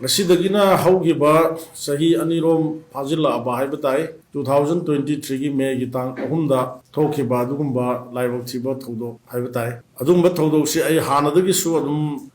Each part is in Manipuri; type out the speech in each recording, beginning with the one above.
Gasidagina Haugiba Sahi Anirom Fazilla Abahaibatai 2023 May Gitang Ahumda Tokiba Dugumba Live Tiba Todo Haibatai Adumba Todo si ay Hanadagi Su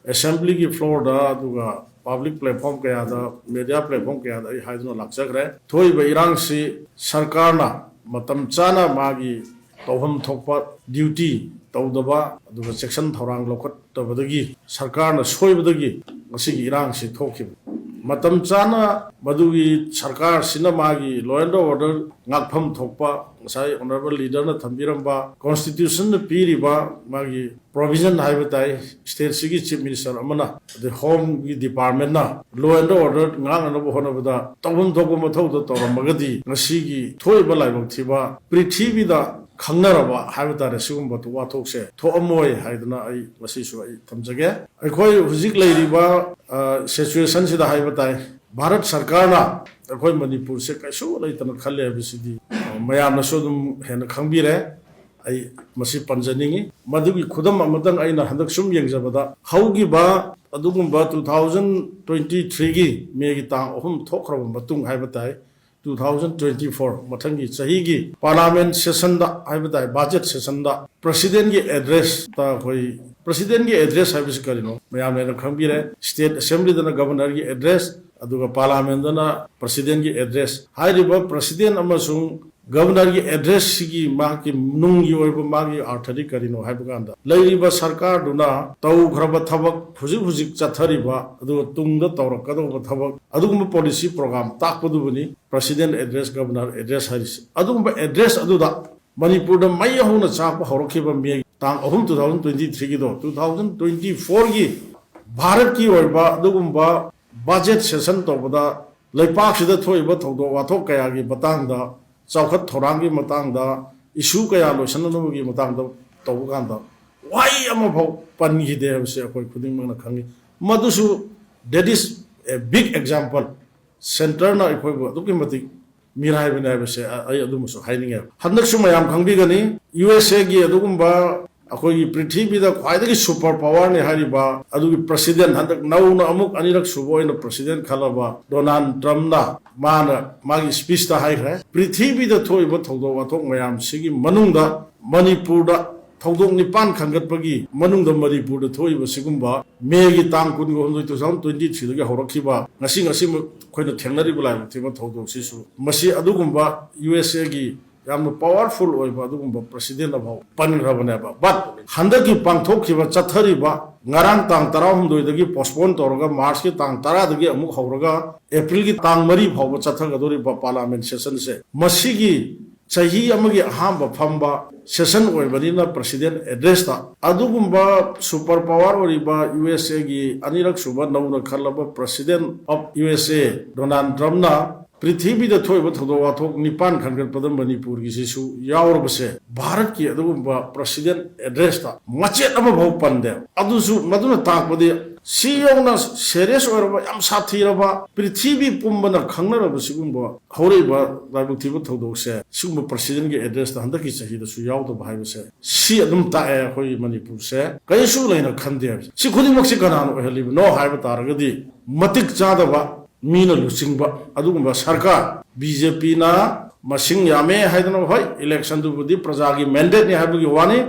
Assembly ki floor da Duga public platform kaya da media platform kaya da ay Haidno Laksagre Toi ba irang si Sarkarna Matam Chana Magi Tauham Thokpa duty Taudaba Duga section Thorang Lokot Tabadagi Sarkarna Soibadagi Masigi irang si Tokim Matam Chana Badugi Sarkar Sinamagi Law and Order Ngakpam Thokpa Masai Honorable Leader na Thambiramba Constitution na Piriba Magi Provision Haibatai State Sigi Chief Minister Amana the Home Department na Law and Order Ngang Anabu Honabada Tawum Tokuma Toto Toramagadi Nasigi Toiba Laibok Tiba Prithivida Kangaraba Habitat Sumba to Watokse to Amoy Haidana I Wasisu Tamjage. I call you Huzik Ladiba situation to the Habitat Bharat Sarkarna, a coin Manipur Sekasu, late on Kale Visidi, Mayam Sodum Hen Kambire, I Masi Panzaningi, Madugi Kudam Amadan Aina Handaksum Yangzabada, Haugiba, Adugumba 2023, Megita, Hum Tokram Batung Habitat. 2024 Matangi Sahigi Parliament session da Habitai budget session da President ki address ta koi President ki address habis karino mayam ne khambire State Assembly da Governor ki address aduga Parliament da President ki address hairiba President amasung Governor ki address sigi ma ki nung yi oiba ma ki arthari karino haibaganda lairiba sarkar duna tau khraba thabak phujik chathariba adu tungda tawrakado thabak aduguma policy program takpadubani President address Governor address haris aduguma address aduda Manipur da mai hona chapa horokiba me tang ahum 2023 gi do 2024 gi Bharat ki oiba adugumba budget session tawbada leipak sida thoiba thodo wathok kaya gi batangda Chaukat Thorangi Matangda, issue Kaya Losananogi Matangda, Toganda. Why am about Pani there? Say, putting Manakangi. Madusu, that is a big example. Center na Dukimatic, Mirai Venever say, I adumus hiding out. Handakshumayam Kangigani, USA Gi Adugumba, Akoi Prithvi the quite superpower ne Hariba, Adu President Handak now Amuk Anirak Subo in the President Kalaba, Donald Trump na. Mana magi speech ta hai hai Prithvi da thoi ba thodo wa thok mayam sigi manungda Manipur da thodong nipan khangat pagi manungda Manipur da thoi ba sigumba megi tang kun go 2023 da horakhiba ngasi khoina thengnari bulai thiba thodong sisu masi adugumba USA gi yamna powerful oiba adugumba president abau pangrabane ba but handaki pangthokhiba chathariba Ngarang tang taram doidagi postpone torga March ki tang tara dagi amuk hauraga April ki tang mari phawba chathagadori ba parliament session se masigi chahi amagi ahamba phamba session oibanina president address ta adugumba super power oriba USA gi anirak suba nauna khalaba president of USA Donald Trump na Prithvi da thoiba thodo wathok nipan khangat padam Manipur gi sisu yaurabase Bharat ki adugumba president address ta machet ama bhau pande adusu maduna takpade siyongna serious oraba yam sathiraba Prithvi pumbana khangnaraba sigumba horeba labuktiba thodo se sigumba president gi address ta handaki chahi da su yawda bhaibase si adum ta e hoi Manipur se kaisu laina khande si khudimok si kanano heliba no haiba taragadi matik chadaba Mina Lusingba, Adumba Sarkar, BJP na Masing Yame Haidano Hoi, election to the Prajagi mandate ni Habu Wani,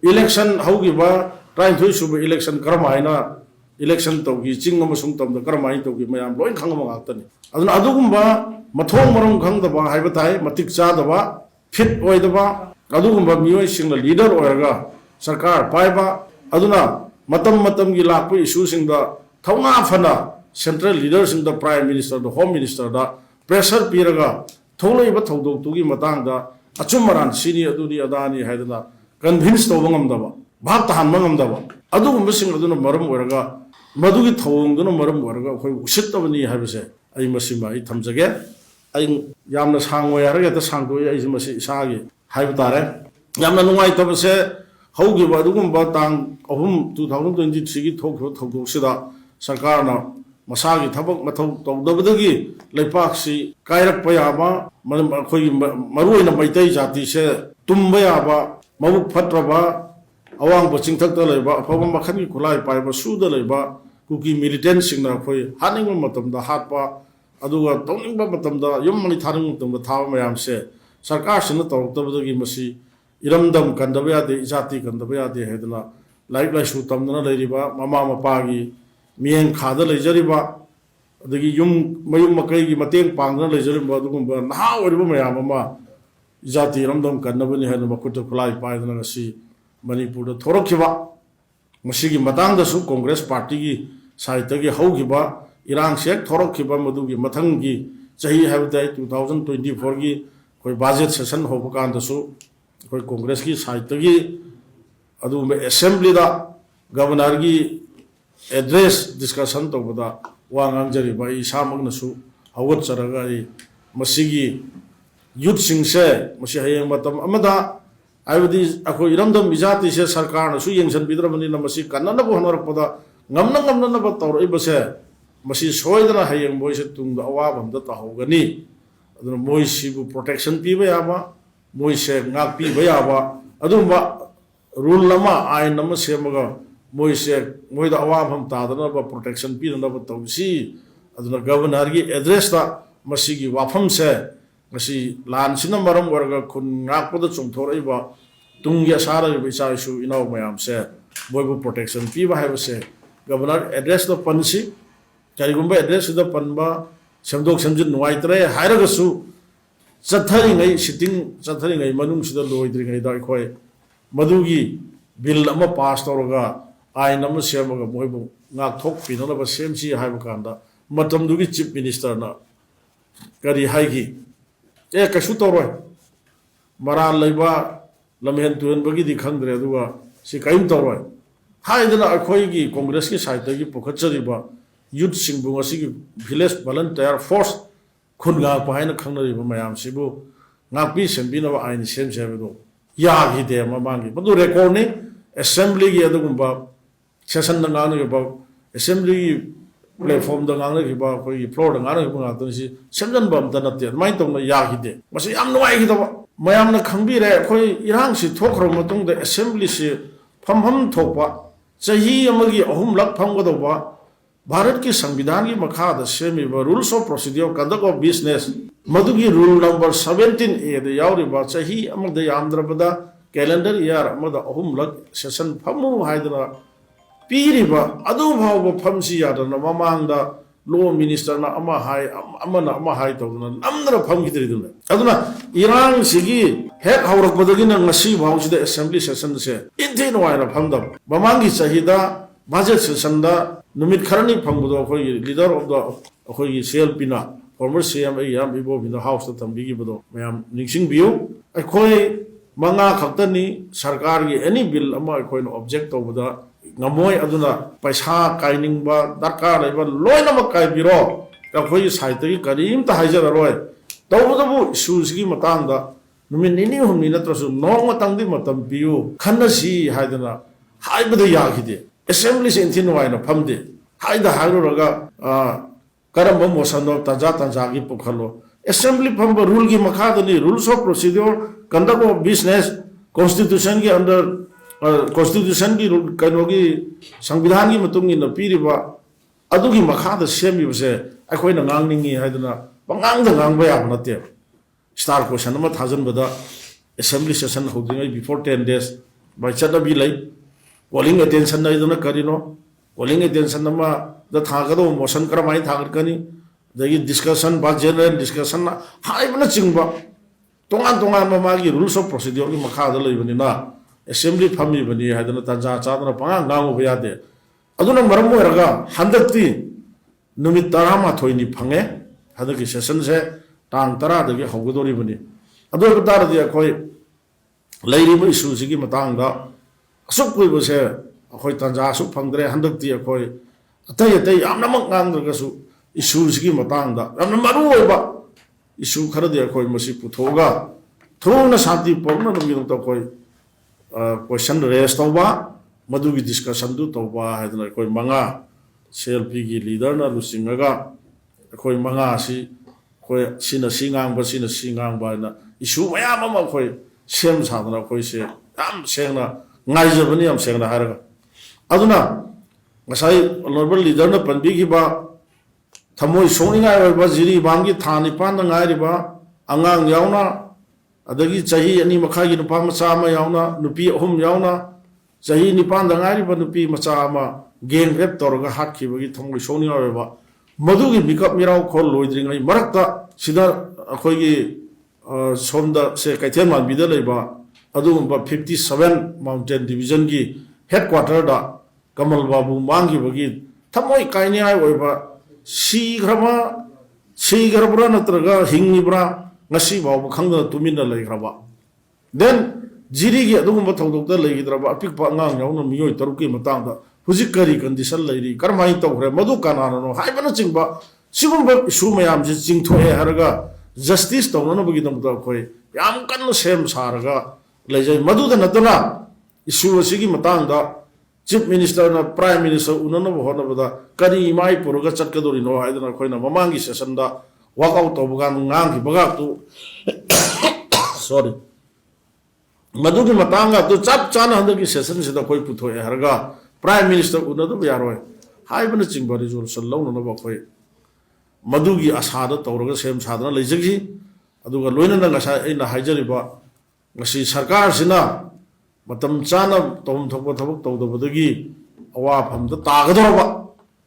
election Haugiba, trying to issue election Karamaina, election Togi, Chingamasum Tom, the Karamai Togi, Mayam, Loin Kangamatani. Adugumba, Matong Marum Kangdaba, Haibatai, Matik Chadaba, Fit Oidaba, Adugumba, Mui single leader Oerga, Sarkar, Paiba, Aduna, Matam Gilapu issues in the Tauna Fana. Central leaders in the Prime Minister, the Home Minister, the pressure Piraga, Tolay Batodo, Tugi Matanga, Achumaran, Senior Dudi Adani, Hadana, convinced of Wangamdava, Batahan Mangamdava, Adu missing Aduna Marum Warga, Madugi Tong, Duna Marum Warga, who sit over the Habise, I Masima, it comes again. I Yamnas Hangway, the Sangoya is Masi Sagi, Haibtare, Yamanwai Tabase, Hogi Badugum Batang, of whom 2023 Tokyo Sida, Sakarna. Masagi Tabak Matau Dabadagi, Lepaxi, Kairak Payaba, Maruina Maitay Jati se, Tumbayaba, Mabuk Patraba, Awang Baching Tataleba, Pabam Makani Kulai Paiba, Suda Leba, kuki militant singna khoi haning matam da hatpa aduga tongning ba matam da yum mani tharing matam da thaw mayam se sarkar sina tawta badagi masi iramdam kandaba ya de jati kandaba ya de hedna laik lai su tamdana leiriba mama mapa gi mieng khada leijariba adagi yum mayum makai gi mateng pangna leijariba adugumba na oriba mayam ama jati iramdam kandaba ni hedna makut khulai paidna ngasi manipur da thorokhiba masigi matang da su congress party gi saita gi hogiba irang sek thorokhiba madugi mathang gi chahi habdai 2024 gi koi budget session hoba kan da su koi congress gi saita gi adu assembly da governor gi address discussion to bada wangang jari ba isamag na su hawat charaga i masigi youth sing se masi hayang matam amada aibadi ako iramdam bijati se sarkar na su yengsan bidramani na masi kanna bo honorakpada ngamna na ba tawro ibase masi soidana hayang boy se tungda awabam da tahogani aduna moy sibu protection piba yaba moy se ngak piba yaba adumba rule lama ain nama semaga moy se moy da awabam tadana ba protection pidana ba tawsi aduna governor gi address da masi gi wafam se masi lan sina maram warga kun ngak pada chungthoraiba tungya sara bi chaisu inaw mayam se boybu protection piba hai se governor address da pansi karigumba address da panba semdok semjin nuaitre hairagasu chathari ngai sitting chathari ngai manung sida loidri ngai da khoi madugi bill ama pass toroga ain nama semaga boybu ngak thok pinala ba semsi haiba kanda matam dugi chief minister na kari haigi kasu toroi maran laiba lamhen tuan bagi di khangre aduga si kaim toroi haidana akhoi gi congress ki side gi pokhachari ba youth singbu ngasi gi village volunteer force khunga pahaina khangnari ba mayam sibu ngakpi sembina ba ain sem sebedo ya gi de mamangi badu record ni assembly gi adugumba session na ngana gi ba assembly platform da ngana gi ba khoi floor da ngana gi ba ngata si semjan bam da natte mai tong na ya gi de masi am noi gi da mayam na khangbi re khoi irang si thokro matung da assembly si pham thokpa chahi amagi ahum lak pham ga do ba Bharat की संविधान की मखा सेमी rules of procedure conduct of business मधुगी रूल नंबर 17 ए चाही यामद्रबदा कैलेंडर ईयर अहुमलक सेशन फमु हाइदना पीरिबा अदु भाव फमसी यादना ममांगदा लो मिनिस्टर ना अमा हाई तौना नमदर फमगिद्रिदुना अदुना इरान सिगी हेक हौरकबदगी ना ngasi भावसिदा असेंबली सेशन से इंथिन वायना फमदम ममांगी चाहिदा बजट सेशन दा numit kharani phangbudo khoi leader of the khoi CLP na former CM yam ibo in the house ta thambigi bodo mayam ningsing biu khoi manga khaktani sarkar gi any bill ama khoi no object to boda ngamoi aduna paisa kaining ba darkar leba loina ma kai biro ka khoi site gi karim ta haija roi to bodo bu issues gi matang da numit nini humni na trasu nong matang di matam biu khanna si haidana haibada ya khide assembly se inthin waina phamde haida haruga karamba motion of tanja gi pokhalo assembly phamba rule gi makhadani rules of procedure conduct of business constitution gi under constitution gi kanogi संविधान gi matungi na piriba adugi makhada semi bse akhoi na ngangningi haidana pangang da ngangba ya nate star question ma thajan bada assembly session hodingai before 10 days by chada bi lai calling attention na iduna karino calling attention nama the thagado motion karamai thagkani the discussion ba general discussion na haibna chingba tongan mama gi rules of procedure gi makha da leibani na assembly phami bani hadana tanja chadana panga ngamu bya de aduna maram moiraga handakti numit tarama thoini phange hadaki session se tang tara da gi hogdori bani adu tar de khoi leiri bu issue gi matang da asuk koi bose khoi tanja asuk phangdre handakti khoi atai amna mak ngang da su issue gi matang da amna maru oiba issue khara de khoi masi puthoga thona santi pogna ngi to khoi question raise to ba madu gi discussion du to ba hadna khoi manga selfie gi leader na lusingaga khoi manga si khoi sina singang ba na issue maya ma khoi sem sadna khoi se am sengna ngai jabani am sengna haraga aduna ngasai honorable leader na panbi ki ba thamoi soningai ba jiri bangi thani pan ngai ri ba angang yauna adagi chahi ani makha gi nupa macha ma yauna nupi ahum yauna chahi nipan da ngai ri ba nupi macha ma gang rep torga hat ki bagi thamoi soningai ba madu gi mikap mirau khol loidri ngai marakta sida akhoi gi somda se kaithen man bida leiba adugumba 57 mountain division gi headquarter da Kamal Babu mangi bagi thamoi kaini ai oiba sigrama sigrabra natraga hingnibra ngasi babu khangda tumina leigraba then jiri gi adugumba thongdokta leigidraba apikpa ngang yauna miyoi taruki matangda hujik kari condition leiri karmai tawre madu kanana no haibana chingba sigumba issue mayam ji chingthoe haraga justice tawna bagi damda khoi yam kan sem saraga lejai madu da natana issue asigi matangda Chief Minister na Prime Minister unana bohona bada kari mai puruga chatkadori no haidana khoina mamangi session da walk out obugan ngang ki baga tu sorry madu ki matanga tu chap chana handa ki session sida khoi putho harga Prime Minister unadu yaroi haibana chingba resolution launa na ba khoi madu gi asada tawraga sem sadana leijagi aduga loina na ngasa aina haijari ba ngasi sarkar sina matam chana tom thokpa thabak tawdabadagi awafamda tagadorba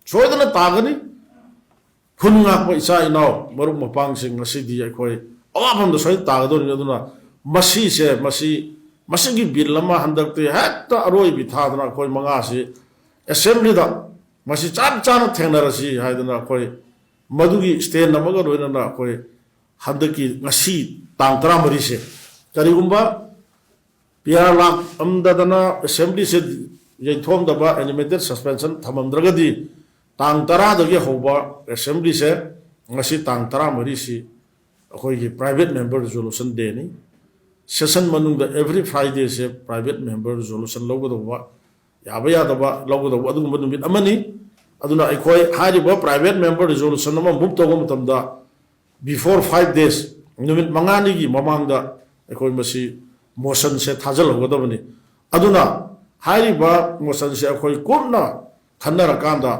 soidana tagani khunga ko isa inaw marum mapang sing ngasidi akhoi awafamda soi tagadori aduna masi se masigi bill lama handakte hatta aroi bi thadana khoi manga si assembly da masi chap chana thengnarasi haidana khoi madugi state namaga roina na khoi handaki ngasi tang 13 se karigumba PR lak amdadana assembly se yaithom daba animated suspension thamamdragadi tang 10 dagi hoba assembly se ngasi tang 13 si akhoi gi private member resolution de ni session manung da every Friday se private member resolution logodoba yaba yadaba logodoba adugum numit amani aduna akhoi hariba private member resolution ma move togom tamda before 5 days numit mangani gi mamangda akhoi masi motion se thajal hogodabani aduna hariba motion se akhoi kumna thanara kanda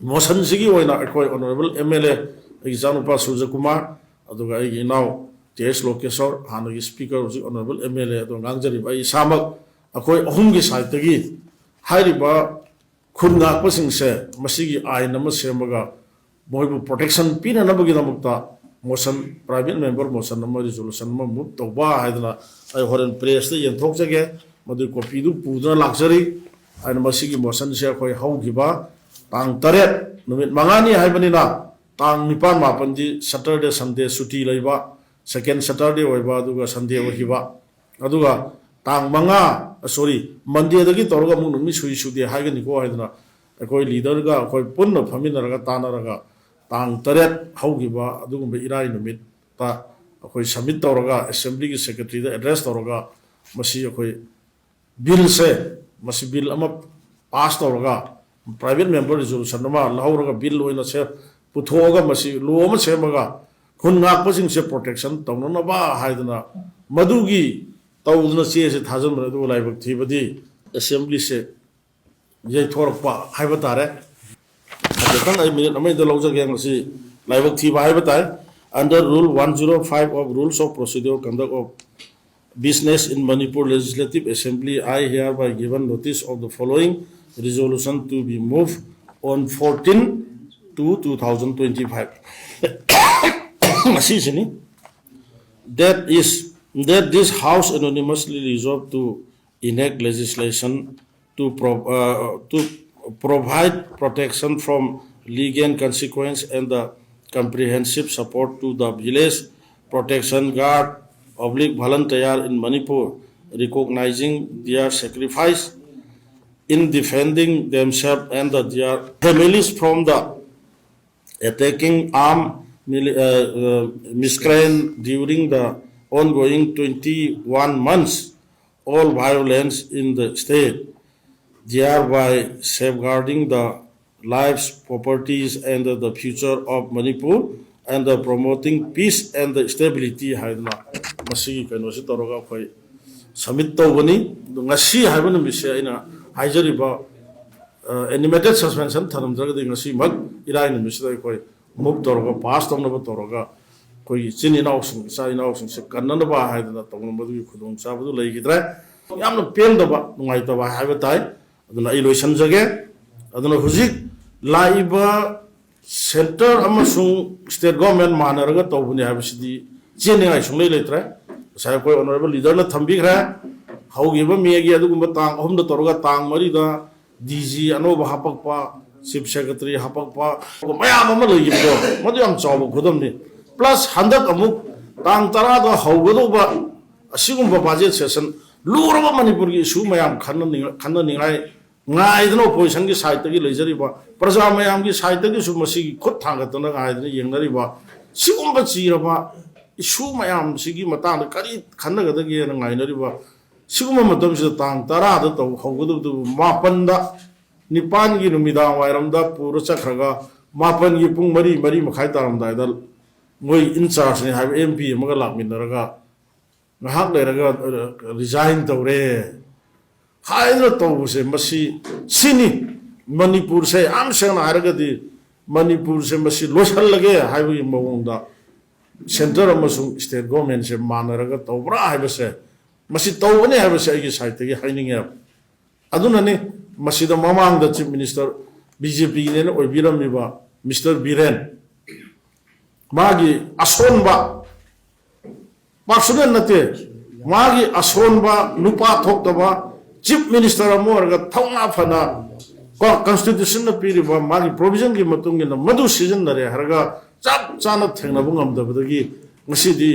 motion sigi oina akhoi honorable MLA exam pa Surya Kumar aduga ai now TS Lokeshwar hanagi speaker honorable MLA adu ngangjari bai samak akhoi ahum gi side gi hariba khunna pasing se masigi ai nama semaga moibu protection pina nabagi namukta motion private member motion number resolution ma move to ba haidna ai horen press te yen thok jage madu copy du pudna luxury ai masigi motion se khoi hau giba tang taret numit mangani haibani na tang nipan mapan ji Saturday Sunday suti leiba second Saturday oiba aduga Sunday ohiba aduga tang manga sorry Monday dagi torga mu numi sui sudi haigani ko haidna akoi leader ga akoi punna phaminaraga tanaraga tang taret haugiba adugumba irai numit ta akoi submit tawraga assembly gi secretary da address tawraga masi akoi bill se masi bill ama pass tawraga private member resolution ma lauraga bill loina se puthoga masi law ma semaga khun ngak pasing se protection tawna ba haidna madugi tawduna se se thajam radu laibak thibadi assembly se ye thorpa haiba tare kan ai minute amai da lawja gang si laibak thi bai batai under rule 105 of rules of procedure conduct of business in Manipur Legislative Assembly I hereby given notice of the following resolution to be moved on 14 to 2025 masi sini that this house anonymously resolved to enact legislation to provide protection from legal consequence and the comprehensive support to the village protection guard volunteer in Manipur, recognizing their sacrifice in defending themselves and their families from the attacking armed miscreant during the ongoing 21 months all violence in the state, thereby safeguarding the lives, properties, and the future of Manipur, and promoting peace and stability. Haidna masi kano si toroga koi submit to bani ngasi haibana bisya ina haijari ba animated suspension tharamdragadi ngasimak irai numisida koi move toroga pass tongnaba toroga koi chin inausing sa inausing se kannanaba haidana tongnabadu khudong sabadu leigidra yamna pendaba nungaitaba haiba tai aduna ai loisanjage aduna hujik laiba center amasung state government manaraga tawbuni habisidi cheningai sunglei leitra sai koi honorable leader na thambigra haugiba megi adugumba tang ahumda toroga tang marida DG anoba hapakpa chief secretary hapakpa mayam ama leibdo madu yam chaw khudamni plus handak amuk tang tara da haugodoba asigumba budget session luraba manipur gi issue mayam khanna ningai ngaidno opposition gi side gi leijariba praja mayam gi side gi su masi khut thangatna ngaidna yengnariba sigumba chiraba issue mayam sigi matang kari khanna gada gi ngainariba siguma matamsida tang tara da taw haugodu mapanda nipan gi numidang wairamda pura chakhraga mapan gi pung mari makhai taramda dal ngoi in charge ni have MP maga lakminaraga ngahak leraga resign tawre haidra tawse masi sini manipur se am sena haragadi manipur se masi losal lage haibi mawongda center amasung state government se manaraga tawbra haibase masi tawbane haibase agi site gi haininge adunani masida mamang da chief minister BJP ne oibiramiba Mr. Biren magi asonba personal nate magi asonba nupa thokdaba chief minister amorga thongna phana constitution na piriba magi provision gi matungi na madu season nare harga chap chana thengna bungam dabadagi ngasidi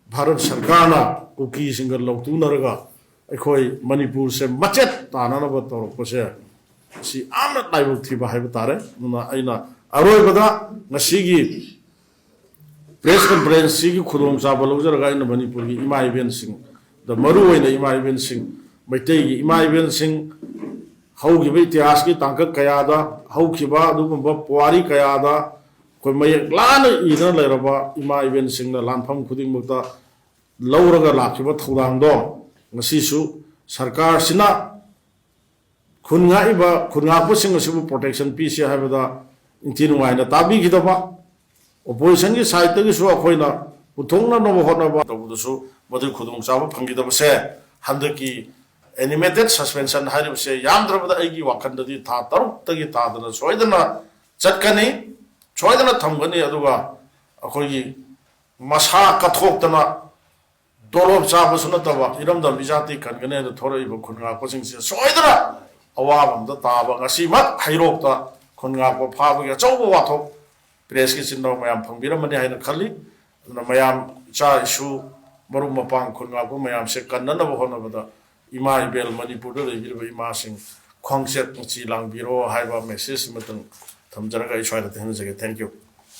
Bharat Sarkar na kuki single loktu naraga akhoi Manipur se machet tanana ba torokose si amna laibuk thiba haiba tare nuna aina aroi bada ngasigi press conference sigi khudong sa balojaraga ina Manipur gi ima event sing the maru oina ima event sing maitai gi ima event sing haugi be itihas gi tangka kaya da haukiba adugumba puari kaya da koi mayek lana ina lairaba ima event sing na lanpham khuding mukta lauraga lakiba thudang do ngasisu sarkar sina khunga iba khunga pusing asibu protection pi sia habada intinu waina tabi gidaba opposition gi side gi su akhoina puthongna no hona ba tabudusu madu khudung chaba phangidaba se handaki animated suspension harib se yamdrabada aigi wakhandadi tha taruk tagi tadana soidana chatkani soidana thamgani aduga akhoigi masa kathoktana dolop chaba sunataba iramda bijati kangane da thoraiba khunga ko singse soidana awabamda taba ngasimat hairokta khunga ko phabagi chawba wathok press ki sinno mayam phangbiramani haina khali na mayam cha issue maru mapang khunga ko mayam se kannana ba honabada ima ibel Manipur da lebirba ima sing khongset chi langbiro haiba message matang thamjaraga iswaida thank you